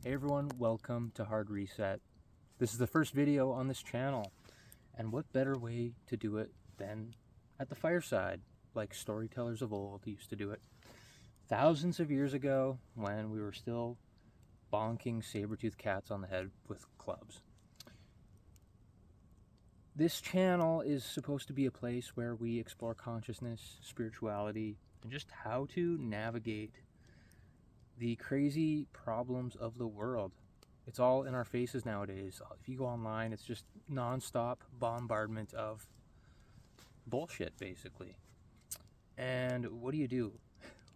Hey everyone, welcome to Hard Reset. This is the first video on this channel, and what better way to do it than at the fireside, like storytellers of old used to do it. Thousands of years ago, when we were still bonking saber-toothed cats on the head with clubs. This channel is supposed to be a place where we explore consciousness, spirituality, and just how to navigate the crazy problems of the world. It's all in our faces nowadays. If you go online, it's just non-stop bombardment of bullshit, basically. And what do you do?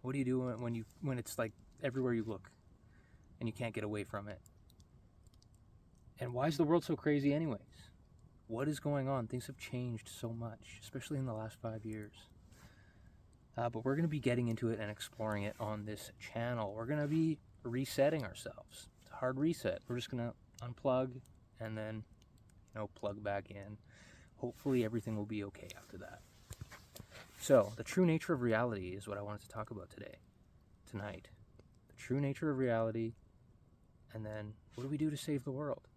What do you do when it's like everywhere you look and you can't get away from it? And why is the world so crazy anyways? What is going on? Things have changed so much, especially in the last 5 years. But we're going to be getting into it and exploring it on this channel. We're going to be resetting ourselves. It's a hard reset. We're just going to unplug and then, plug back in. Hopefully everything will be okay after that. So, the true nature of reality is what I wanted to talk about tonight. The true nature of reality, and then what do we do to save the world?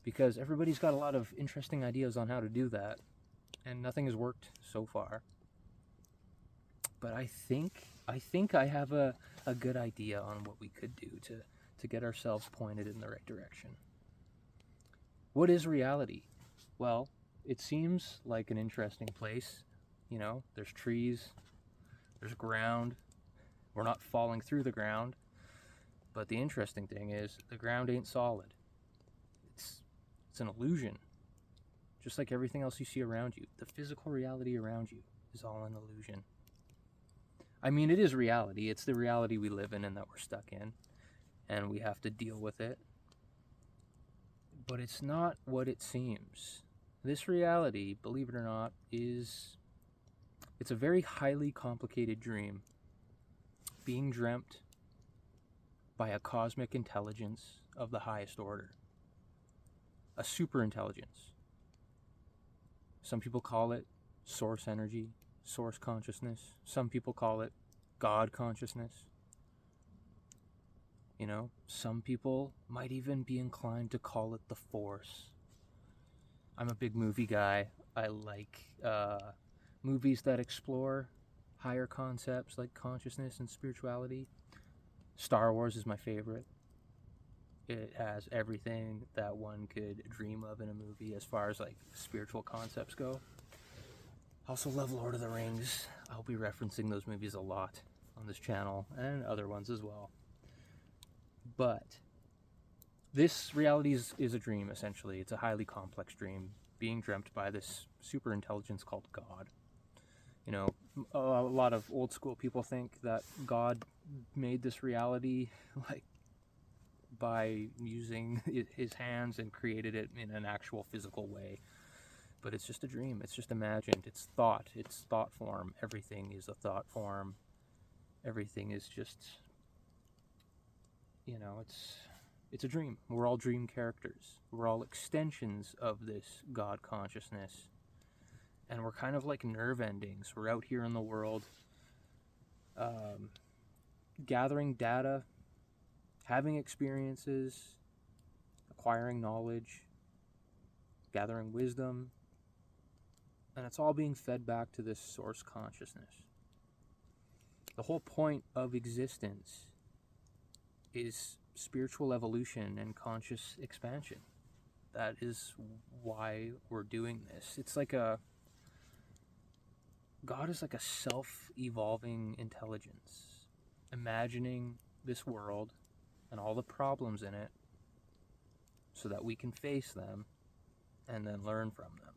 Because everybody's got a lot of interesting ideas on how to do that, and nothing has worked so far. But I think I have a good idea on what we could do to get ourselves pointed in the right direction. What is reality? Well, it seems like an interesting place. There's trees, there's ground. We're not falling through the ground. But the interesting thing is the ground ain't solid. It's an illusion. Just like everything else you see around you. The physical reality around you is all an illusion. I mean, it is reality. It's the reality we live in and that we're stuck in, and we have to deal with it. But it's not what it seems. This reality, believe it or not, it's a very highly complicated dream being dreamt by a cosmic intelligence of the highest order, a super intelligence. Some people call it source energy, source consciousness. Some people call it God consciousness. Some people might even be inclined to call it the Force. I'm a big movie guy. I like movies that explore higher concepts like consciousness and spirituality. Star Wars is my favorite. It has everything that one could dream of in a movie as far as like spiritual concepts go. Also love Lord of the Rings. I'll be referencing those movies a lot on this channel and other ones as well. But this reality is a dream, essentially. It's a highly complex dream being dreamt by this super intelligence called God. A lot of old school people think that God made this reality like by using his hands and created it in an actual physical way. But it's just a dream. It's just imagined. It's thought. It's thought form. Everything is a thought form. Everything is just, it's a dream. We're all dream characters. We're all extensions of this God consciousness. And we're kind of like nerve endings. We're out here in the world gathering data, having experiences, acquiring knowledge, gathering wisdom, and it's all being fed back to this source consciousness. The whole point of existence is spiritual evolution and conscious expansion. That is why we're doing this. God is like a self-evolving intelligence, imagining this world and all the problems in it so that we can face them and then learn from them.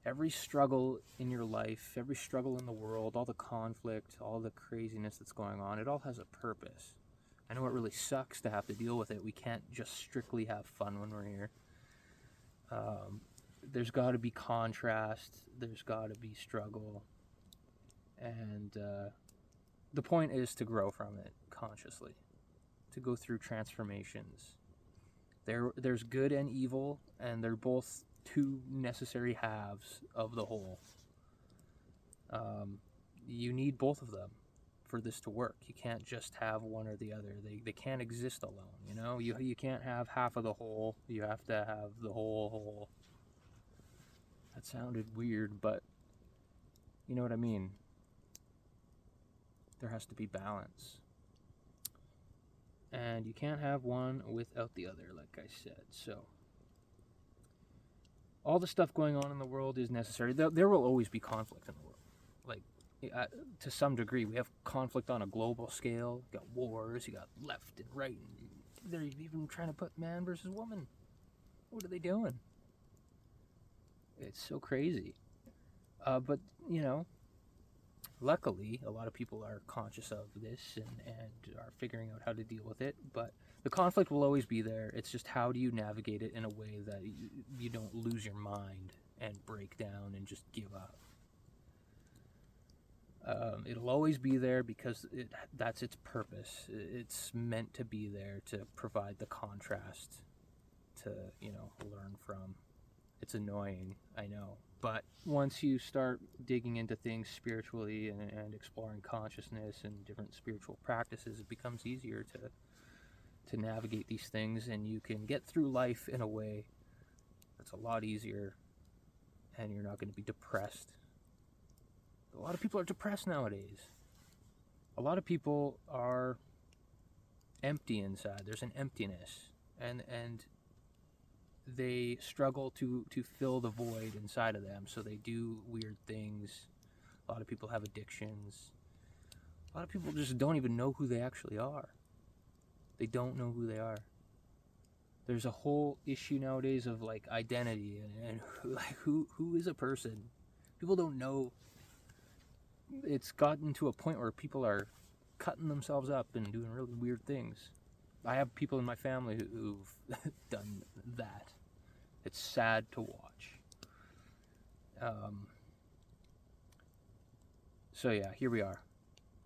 Every struggle in your life, every struggle in the world, all the conflict, all the craziness that's going on, it all has a purpose. I know it really sucks to have to deal with it. We can't just strictly have fun when we're here. There's got to be contrast. There's got to be struggle. And the point is to grow from it consciously, to go through transformations. There's good and evil, and they're both two necessary halves of the whole. You need both of them for this to work. You can't just have one or the other. They can't exist alone, you know? You can't have half of the whole. You have to have the whole. That sounded weird, but you know what I mean. There has to be balance. And you can't have one without the other, like I said. So all the stuff going on in the world is necessary. There will always be conflict in the world. Like, to some degree, we have conflict on a global scale. You got wars, you got left and right. And they're even trying to put man versus woman. What are they doing? It's so crazy. But, you know, luckily, a lot of people are conscious of this and are figuring out how to deal with it. But the conflict will always be there. It's just how do you navigate it in a way that you don't lose your mind and break down and just give up. It'll always be there because that's its purpose. It's meant to be there to provide the contrast to, you know, learn from. It's annoying, I know. But once you start digging into things spiritually and exploring consciousness and different spiritual practices, it becomes easier to navigate these things, and you can get through life in a way that's a lot easier, and you're not going to be depressed. A lot of people are depressed nowadays. A lot of people are empty inside. There's an emptiness, and they struggle to fill the void inside of them, so they do weird things. A lot of people have addictions. A lot of people just don't even know who they actually are. They don't know who they are. There's a whole issue nowadays of like identity and who is a person. People don't know. It's gotten to a point where people are cutting themselves up and doing really weird things. I have people in my family who've done that. It's sad to watch. So yeah, here we are.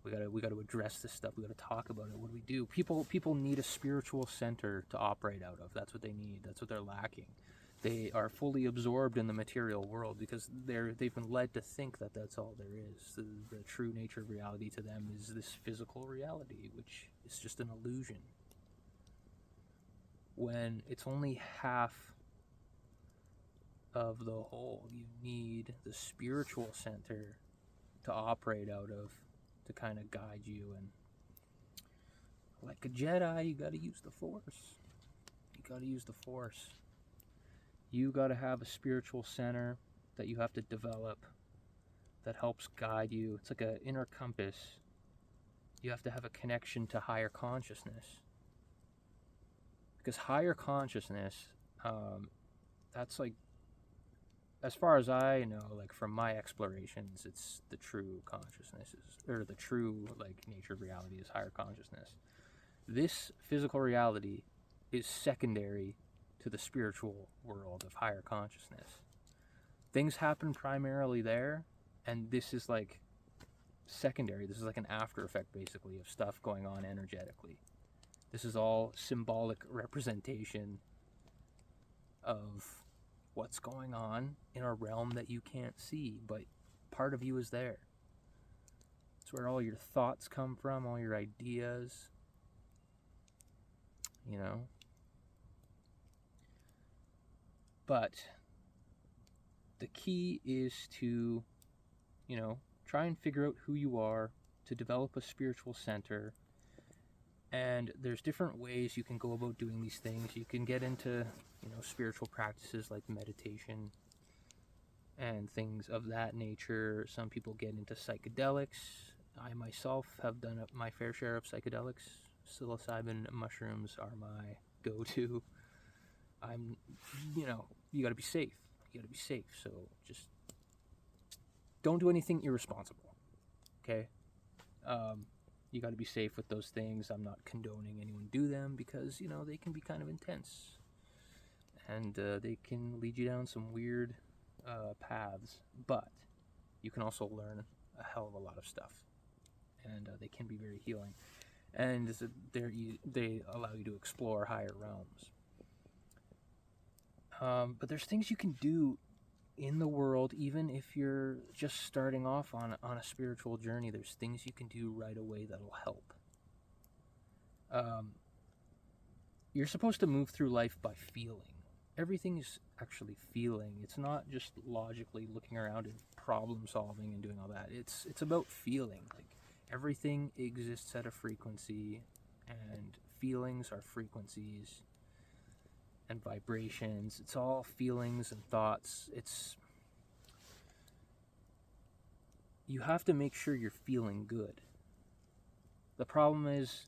We gotta address this stuff. We gotta talk about it. What do we do? People need a spiritual center to operate out of. That's what they need. That's what they're lacking. They are fully absorbed in the material world because they've been led to think that that's all there is. The true nature of reality to them is this physical reality, which is just an illusion. When it's only half of the whole, you need the spiritual center to operate out of, to kind of guide you. And like a Jedi, you got to use the Force. You got to use the Force. You got to have a spiritual center that you have to develop that helps guide you. It's like an inner compass. You have to have a connection to higher consciousness. Because higher consciousness, that's like, as far as I know, like from my explorations, it's the true consciousness, or the true like nature of reality is higher consciousness. This physical reality is secondary to the spiritual world of higher consciousness. Things happen primarily there, and this is like secondary. This is like an after effect, basically, of stuff going on energetically. This is all symbolic representation of what's going on in a realm that you can't see, but part of you is there. It's where all your thoughts come from, all your ideas, you know. But the key is to, you know, try and figure out who you are, to develop a spiritual center. And there's different ways you can go about doing these things. You can get into, you know, spiritual practices like meditation and things of that nature. Some people get into psychedelics. I myself have done my fair share of psychedelics. Psilocybin mushrooms are my go-to. You know, you gotta be safe. You gotta be safe. So just don't do anything irresponsible. Okay? You got to be safe with those things. I'm not condoning anyone do them because, you know, they can be kind of intense. And they can lead you down some weird paths. But you can also learn a hell of a lot of stuff. And they can be very healing. And they allow you to explore higher realms. But there's things you can do in the world, even if you're just starting off on a spiritual journey, there's things you can do right away that'll help. You're supposed to move through life by feeling. Everything is actually feeling. It's not just logically looking around and problem solving and doing all that. It's about feeling. Like, everything exists at a frequency, and feelings are frequencies and vibrations. It's all feelings and thoughts. You have to make sure you're feeling good. The problem is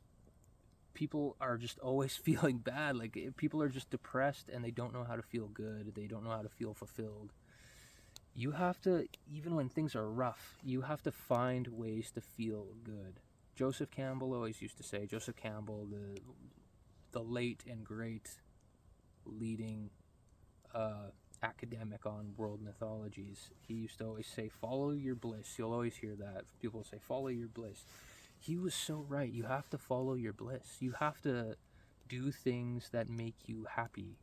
people are just always feeling bad. Like, people are just depressed and they don't know how to feel good. They don't know how to feel fulfilled. You have to, even when things are rough, you have to find ways to feel good. Joseph Campbell always used to say, Joseph Campbell, the late and great leading academic on world mythologies, he used to always say, follow your bliss. You'll always hear that. People say, follow your bliss. He was so right. You have to follow your bliss. You have to do things that make you happy.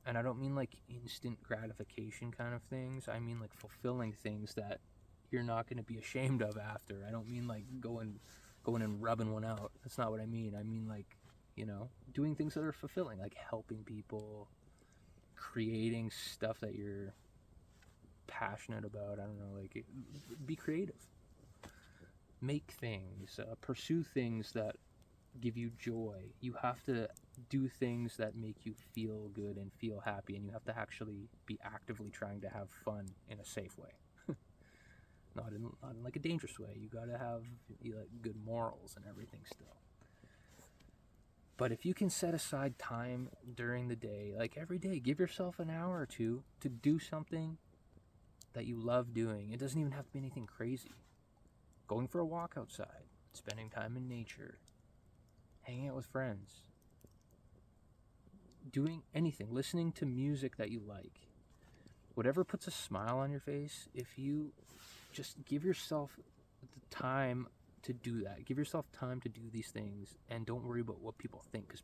And I don't mean like instant gratification kind of things. I mean like fulfilling things that you're not going to be ashamed of after. I don't mean like going and rubbing one out. That's not what I mean. I mean like, doing things that are fulfilling, like helping people, creating stuff that you're passionate about. I don't know, like, be creative. Make things, pursue things that give you joy. You have to do things that make you feel good and feel happy, and you have to actually be actively trying to have fun in a safe way. not in like a dangerous way. You gotta have like good morals and everything still. But if you can set aside time during the day, like every day, give yourself an hour or two to do something that you love doing. It doesn't even have to be anything crazy. Going for a walk outside, spending time in nature, hanging out with friends, doing anything, listening to music that you like. Whatever puts a smile on your face, if you just give yourself the time to do that, give yourself time to do these things, and don't worry about what people think, because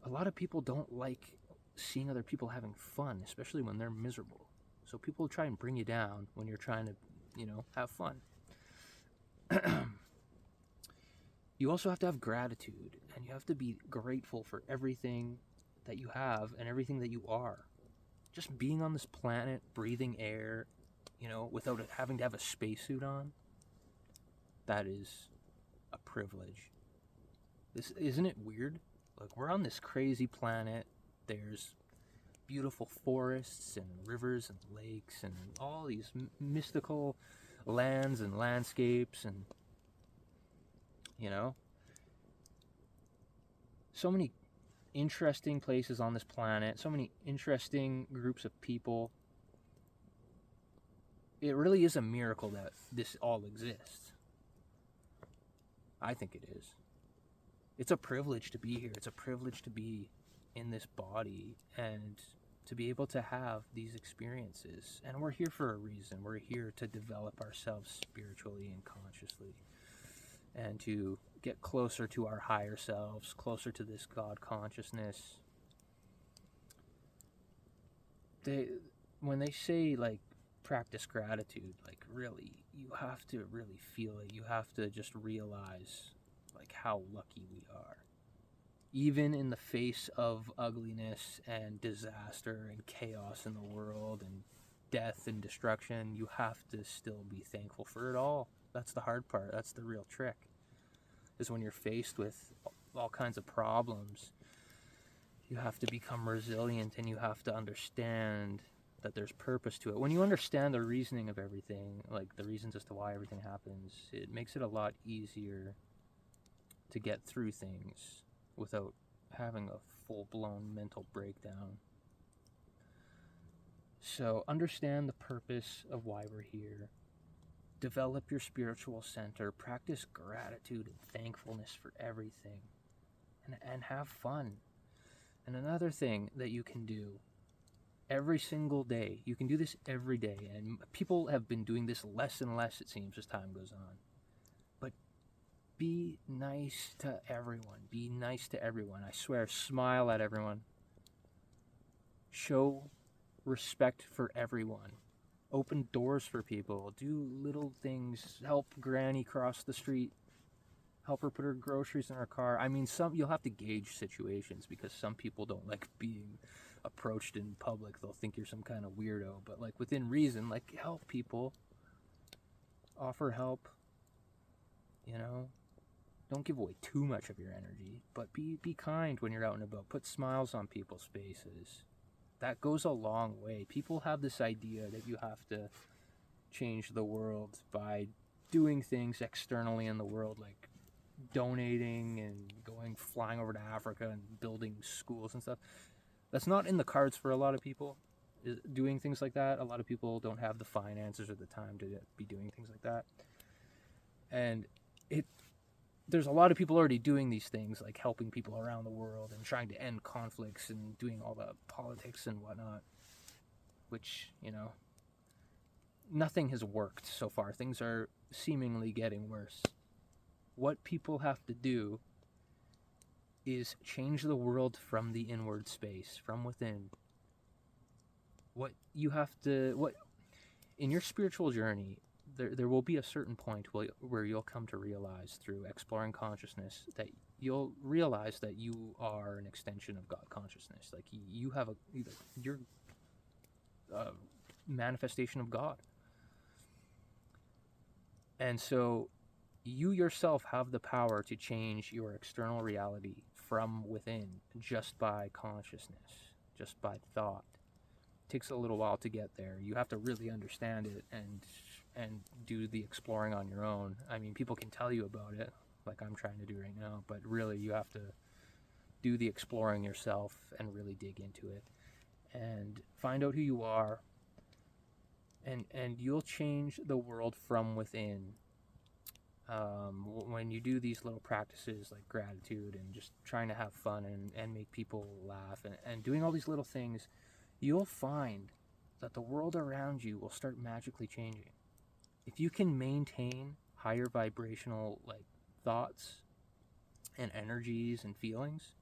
a lot of people don't like seeing other people having fun, especially when they're miserable. So people try and bring you down when you're trying to, have fun. You also have to have gratitude, and you have to be grateful for everything that you have and everything that you are. Just being on this planet, breathing air, without having to have a spacesuit on, that is a privilege. Isn't it weird? Like, we're on this crazy planet. There's beautiful forests and rivers and lakes and all these mystical lands and landscapes, and so many interesting places on this planet, so many interesting groups of people. It really is a miracle that this all exists. I think it is. It's a privilege to be here. It's a privilege to be in this body and to be able to have these experiences. And we're here for a reason. We're here to develop ourselves spiritually and consciously, and to get closer to our higher selves, closer to this God consciousness. When they say, like, practice gratitude, like, really, you have to really feel it. You have to just realize, like, how lucky we are. Even in the face of ugliness and disaster and chaos in the world and death and destruction, you have to still be thankful for it all. That's the hard part. That's the real trick, is when you're faced with all kinds of problems, you have to become resilient, and you have to understand that there's purpose to it. When you understand the reasoning of everything, like the reasons as to why everything happens, it makes it a lot easier to get through things without having a full-blown mental breakdown. So understand the purpose of why we're here. Develop your spiritual center. Practice gratitude and thankfulness for everything. And have fun. And another thing that you can do every single day, you can do this every day, and people have been doing this less and less, it seems, as time goes on. But be nice to everyone. Be nice to everyone. I swear, smile at everyone. Show respect for everyone. Open doors for people. Do little things. Help Granny cross the street. Help her put her groceries in her car. I mean, you'll have to gauge situations, because some people don't like being approached in public. They'll think you're some kind of weirdo. But like within reason, like help people. Offer help. You know, don't give away too much of your energy, but be kind when you're out and about. Put smiles on people's faces. That goes a long way. People have this idea that you have to change the world by doing things externally in the world, like donating and flying over to Africa and building schools and stuff. That's not in the cards for a lot of people, doing things like that. A lot of people don't have the finances or the time to be doing things like that. And there's a lot of people already doing these things, like helping people around the world and trying to end conflicts and doing all the politics and whatnot, which, you know, nothing has worked so far. Things are seemingly getting worse. What people have to do is change the world from the inward space, from within. In your spiritual journey, there will be a certain point where you'll come to realize, through exploring consciousness, that you'll realize that you are an extension of God consciousness. Like you're a manifestation of God. And so you yourself have the power to change your external reality from within, just by consciousness, just by thought. It takes a little while to get there. You have to really understand it and do the exploring on your own. I mean, people can tell you about it, like I'm trying to do right now, but really you have to do the exploring yourself and really dig into it and find out who you are, and you'll change the world from within. When you do these little practices like gratitude and just trying to have fun and make people laugh and doing all these little things, you'll find that the world around you will start magically changing. If you can maintain higher vibrational like thoughts and energies and feelings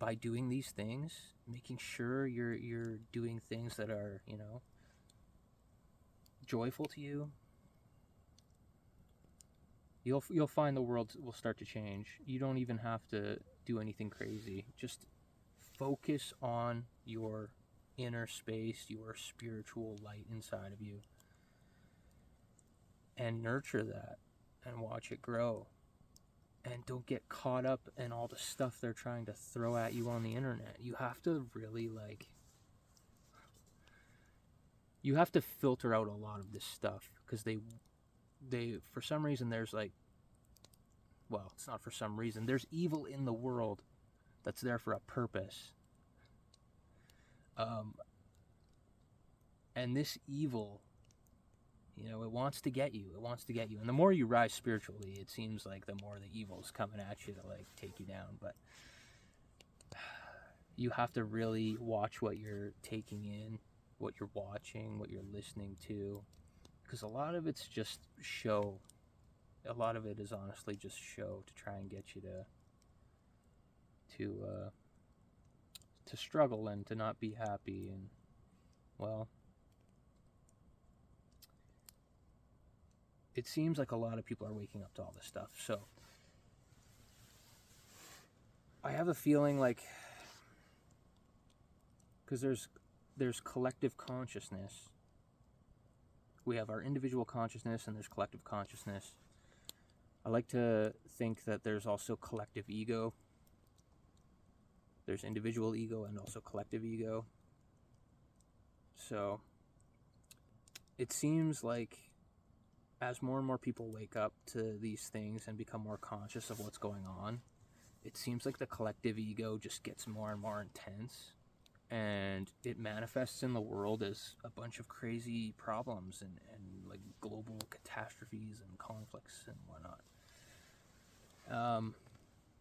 by doing these things, making sure you're doing things that are, you know, joyful to you, you'll find the world will start to change. You don't even have to do anything crazy. Just focus on your inner space, your spiritual light inside of you, and nurture that and watch it grow. And don't get caught up in all the stuff they're trying to throw at you on the internet. You have to really you have to filter out a lot of this stuff, because they for some reason there's it's not for some reason, there's evil in the world that's there for a purpose. And this evil, you know, it wants to get you. And the more you rise spiritually, it seems like the more the evil's coming at you to take you down. But you have to really watch what you're taking in, what you're watching, what you're listening to, because a lot of it's just show. A lot of it is honestly just show to try and get you to struggle and to not be happy. And well, it seems like a lot of people are waking up to all this stuff. So I have a feeling because there's collective consciousness. We have our individual consciousness and there's collective consciousness. I like to think that there's also collective ego. There's individual ego and also collective ego. So it seems like as more and more people wake up to these things and become more conscious of what's going on, it seems like the collective ego just gets more and more intense, and it manifests in the world as a bunch of crazy problems and global catastrophes and conflicts and whatnot.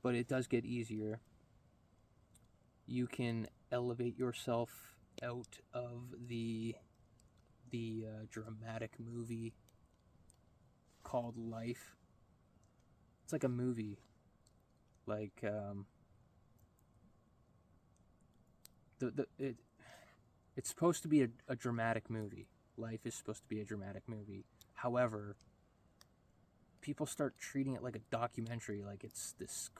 But it does get easier. You can elevate yourself out of the dramatic movie called life. It's like a movie. It's It's supposed to be a dramatic movie. Life is supposed to be a dramatic movie. However, people start treating it like a documentary, like it's this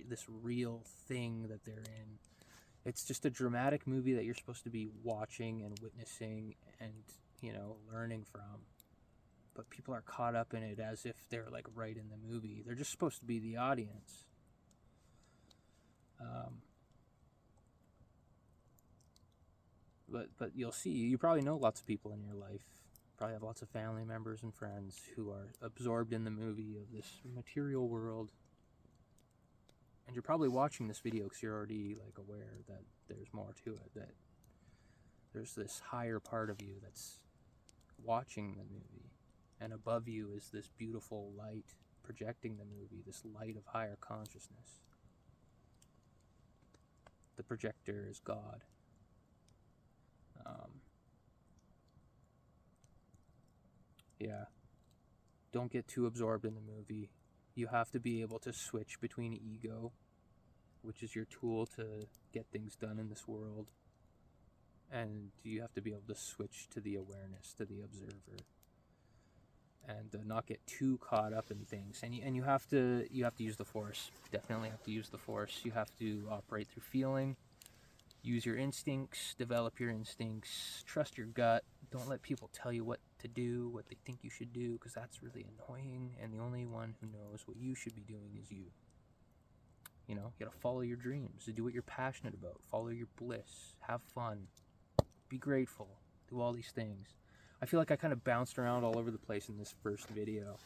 this real thing that they're in. It's just a dramatic movie that you're supposed to be watching and witnessing and, learning from. But people are caught up in it as if they're like right in the movie. They're just supposed to be the audience. But you'll see, you probably know lots of people in your life, probably have lots of family members and friends who are absorbed in the movie of this material world. And you're probably watching this video because you're already like aware that there's more to it, that there's this higher part of you that's watching the movie, and above you is this beautiful light projecting the movie, this light of higher consciousness. The projector is God. Yeah. Don't get too absorbed in the movie. You have to be able to switch between ego, which is your tool to get things done in this world, and you have to be able to switch to the awareness, to the observer, and not get too caught up in things. And you have to use the force. Definitely have to use the force. You have to operate through feeling. Use your instincts, develop your instincts, trust your gut. Don't let people tell you what to do, what they think you should do, because that's really annoying, and the only one who knows what you should be doing is you. You gotta follow your dreams, do what you're passionate about, follow your bliss, have fun, be grateful, do all these things. I feel like I kind of bounced around all over the place in this first video.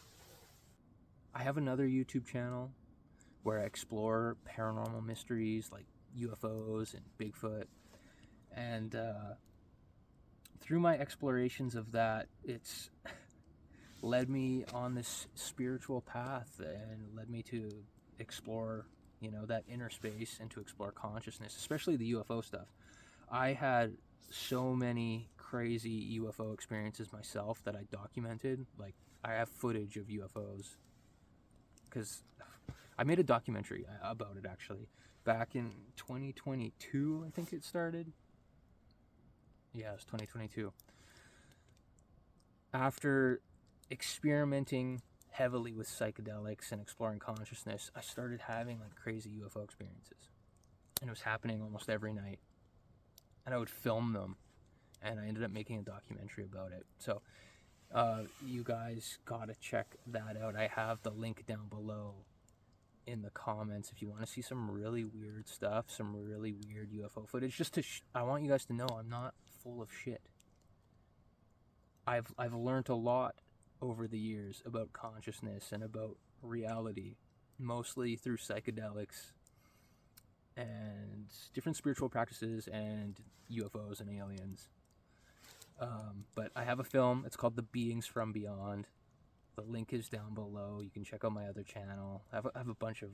I have another YouTube channel where I explore paranormal mysteries like UFOs and Bigfoot, and through my explorations of that, it's led me on this spiritual path and led me to explore, that inner space, and to explore consciousness, especially the UFO stuff. I had so many crazy UFO experiences myself that I documented. Like, I have footage of UFOs because I made a documentary about it, actually, back in 2022, I think it started. Yeah, it was 2022. After experimenting heavily with psychedelics and exploring consciousness, I started having like crazy UFO experiences. And it was happening almost every night. And I would film them, and I ended up making a documentary about it. So you guys gotta check that out. I have the link down below in the comments if you want to see some really weird stuff, some really weird UFO footage. Just to I want you guys to know I'm not full of shit. I've learned a lot over the years about consciousness and about reality, mostly through psychedelics and different spiritual practices and UFOs and aliens. But I have a film. It's called The Beings from Beyond. The link is down below. You can check out my other channel. I have a bunch of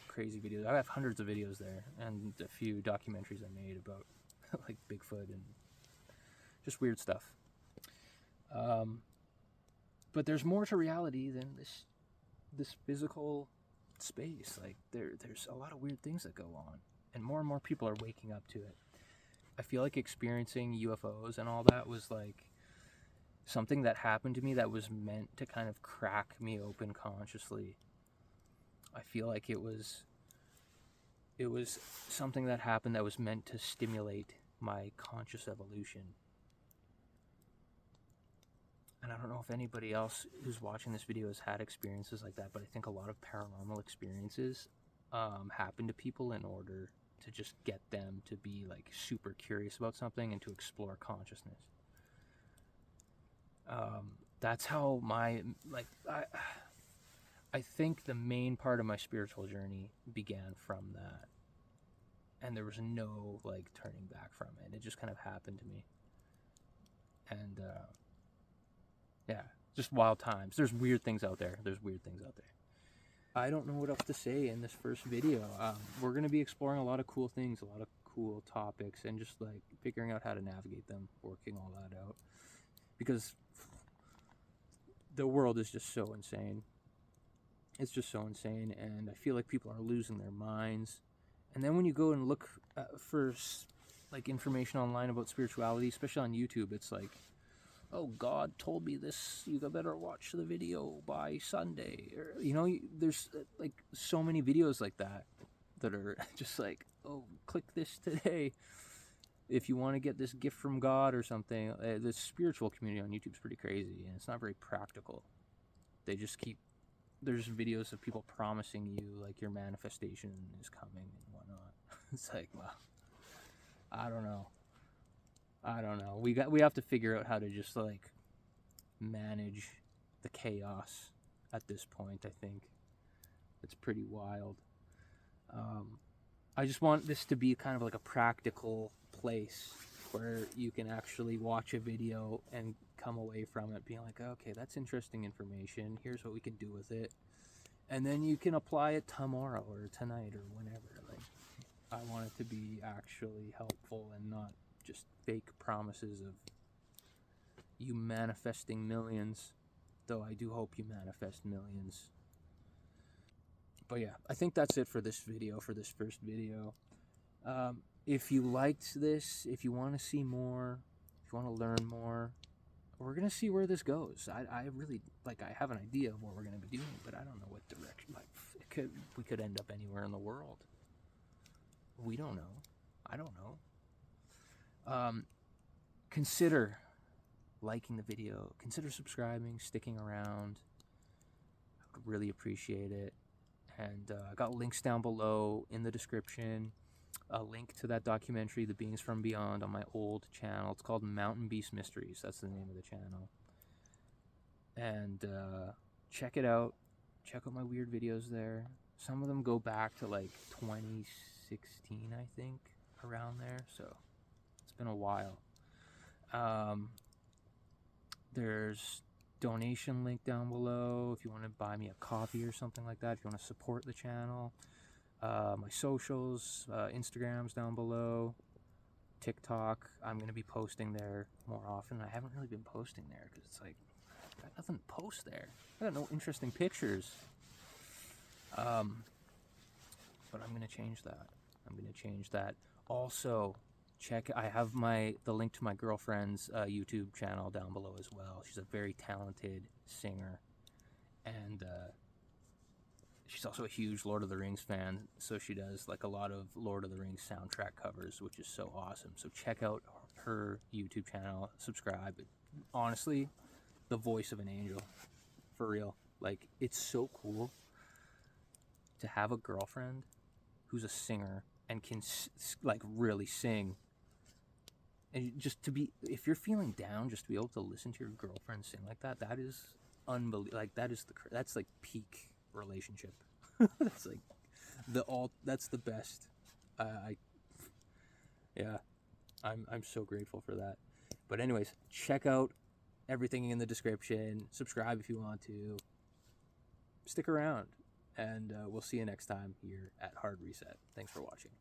crazy videos. I have hundreds of videos there, and a few documentaries I made about like Bigfoot and just weird stuff. But there's more to reality than this physical space. Like there's a lot of weird things that go on, and more people are waking up to it. I feel like experiencing UFOs and all that was like something that happened to me that was meant to kind of crack me open consciously. I feel like it was something that happened that was meant to stimulate my conscious evolution. And I don't know if anybody else who's watching this video has had experiences like that, but I think a lot of paranormal experiences happen to people in order to just get them to be like super curious about something and to explore consciousness. That's how I think the main part of my spiritual journey began from that, and there was no like turning back from it. It just kind of happened to me, and yeah, just wild times. There's weird things out there. I don't know what else to say in this first video. We're going to be exploring a lot of cool things, a lot of cool topics, and just like figuring out how to navigate them, working all that out. Because the world is just so insane. It's just so insane, and I feel like people are losing their minds. And then when you go and look for like information online about spirituality, especially on YouTube. It's like, oh, God told me this, you better watch the video by Sunday. Or, you know, there's like so many videos like that are just like, oh, click this today if you want to get this gift from God or something. The spiritual community on YouTube is pretty crazy, and it's not very practical. They just keep, there's videos of people promising you like your manifestation is coming and whatnot. It's like, well, I don't know. We have to figure out how to just like manage the chaos at this point. I think it's pretty wild. I just want this to be kind of like a practical place where you can actually watch a video and come away from it being like, okay, that's interesting information. Here's what we can do with it. And then you can apply it tomorrow or tonight or whenever. Like, I want it to be actually helpful and not just fake promises of you manifesting millions, though I do hope you manifest millions. But yeah, I think that's it for this video, for this first video. If you liked this, if you want to see more, if you want to learn more, we're going to see where this goes. I really, like, I have an idea of what we're going to be doing, but I don't know what direction. Like, we could end up anywhere in the world. We don't know. I don't know. Consider liking the video. Consider subscribing, sticking around. I would really appreciate it. And I got links down below in the description. A link to that documentary, The Beings from Beyond, on my old channel. It's called Mountain Beast Mysteries. That's the name of the channel. And check it out. Check out my weird videos there. Some of them go back to like 2016, I think, around there. So it's been a while. There's donation link down below if you want to buy me a coffee or something like that, if you want to support the channel. My socials, Instagram's down below, TikTok. I'm going to be posting there more often. I haven't really been posting there because it's like, I got nothing to post there. I got no interesting pictures. But I'm going to change that. Also, I have the link to my girlfriend's YouTube channel down below as well. She's a very talented singer, and she's also a huge Lord of the Rings fan, so she does like a lot of Lord of the Rings soundtrack covers, which is so awesome. So check out her YouTube channel, subscribe. Honestly, the voice of an angel, for real. Like, it's so cool to have a girlfriend who's a singer and can like really sing. And just to be, if you're feeling down, just to be able to listen to your girlfriend sing like that, that is unbelievable. Like, that's like peak relationship. That's like that's the best. Yeah, I'm so grateful for that. But anyways, check out everything in the description. Subscribe if you want to. Stick around, and we'll see you next time here at Hard Reset. Thanks for watching.